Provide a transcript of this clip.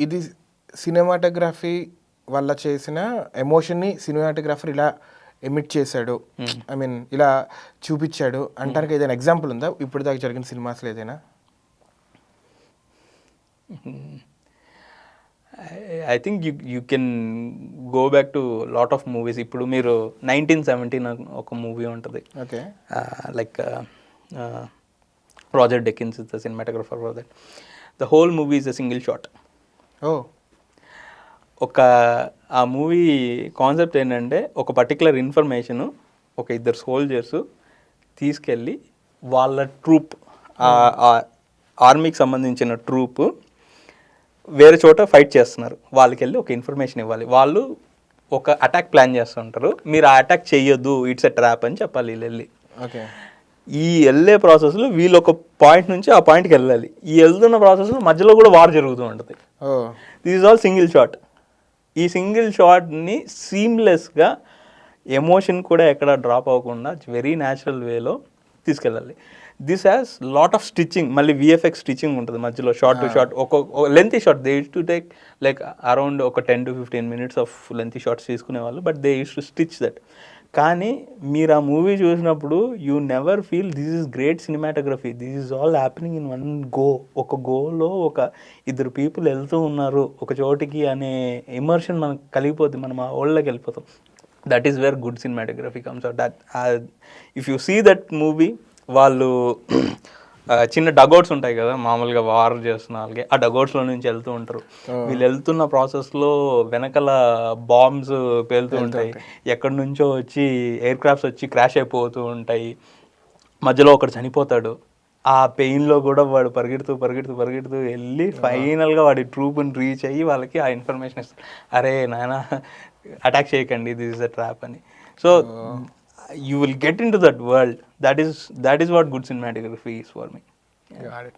ఇది సినిమాటోగ్రఫీ వల్ల చేసిన ఎమోషన్ని సినిమాటోగ్రాఫర్ ఇలా ఎమిట్ చేశాడు, ఐ మీన్ ఇలా చూపించాడు అంటానికి ఏదైనా ఎగ్జాంపుల్ ఉందా ఇప్పుడు దాకా జరిగిన సినిమాస్లో ఏదైనా? I think you can go back to lot of movies. ఇప్పుడు మీరు 1917 ఒక మూవీ ఉంటుంది, okay, like Roger Deakins is the cinematographer for that. The whole movie is a single shot. Oh, ఆ మూవీ కాన్సెప్ట్ ఏంటంటే ఒక పర్టికులర్ ఇన్ఫర్మేషను ఒక ఇద్దరు soldiers తీసుకెళ్ళి వాళ్ళ ట్రూప్, ఆర్మీకి సంబంధించిన ట్రూప్ వేరే చోట ఫైట్ చేస్తున్నారు, వాళ్ళకి వెళ్ళి ఒక ఇన్ఫర్మేషన్ ఇవ్వాలి. వాళ్ళు ఒక అటాక్ ప్లాన్ చేస్తుంటారు, మీరు ఆ అటాక్ చెయ్యొద్దు, ఇట్స్ ఎ ట్రాప్ అని చెప్పాలి వీళ్ళు వెళ్ళి. ఓకే, ఈ వెళ్ళే ప్రాసెస్లో వీళ్ళు ఒక పాయింట్ నుంచి ఆ పాయింట్కి వెళ్ళాలి. ఈ వెళ్తున్న ప్రాసెస్లో మధ్యలో కూడా వార్ జరుగుతూ ఉంటుంది. This is all single shot. ఈ సింగిల్ షాట్ని సీమ్లెస్గా ఎమోషన్ కూడా ఎక్కడ డ్రాప్ అవ్వకుండా వెరీ న్యాచురల్ వేలో తీసుకెళ్ళాలి. This has lot of stitching, మళ్ళీ విఎఫ్ఎక్స్ స్టిచ్చింగ్ ఉంటుంది మధ్యలో, షార్ట్ టు షార్ట్. ఒక lengthy shot they used to take like around ఒక 10 to 15 minutes of lengthy shots తీసుకునేవాళ్ళు, but they used to stitch that. కానీ మీరు ఆ మూవీ చూసినప్పుడు you never feel this is great cinematography, this is all happening in one go. ఒక గోలో ఒక ఇద్దరు people వెళ్తూ ఉన్నారు ఒక చోటికి అనే ఎమర్షన్ మనకు కలిగిపోతుంది, మనం ఆ వరల్డ్లోకి వెళ్ళిపోతాం. That is where good cinematography comes out. That if you see that movie, వాళ్ళు చిన్న డగౌట్స్ ఉంటాయి కదా మామూలుగా వార్ చేస్తున్న వాళ్ళకి, ఆ డగౌట్స్లో నుంచి వెళ్తూ ఉంటారు. వీళ్ళు వెళ్తున్న ప్రాసెస్లో వెనకాల బాంబ్స్ పేలుతూ ఉంటాయి, ఎక్కడి నుంచో వచ్చి ఎయిర్ క్రాఫ్ట్స్ వచ్చి క్రాష్ అయిపోతూ ఉంటాయి, మధ్యలో ఒకడు చనిపోతాడు. ఆ పెయిన్లో కూడా వాడు పరిగెడుతూ పరిగెడుతూ పరిగెడుతూ వెళ్ళి ఫైనల్గా వాడి ట్రూప్ని రీచ్ అయ్యి వాళ్ళకి ఆ ఇన్ఫర్మేషన్ ఇస్తాడు, అరే నాయన అటాక్ చేయకండి, దిస్ ఇస్ అ ట్రాప్ అని. So you will get into that world. That is what good cinematography is for me. Got it.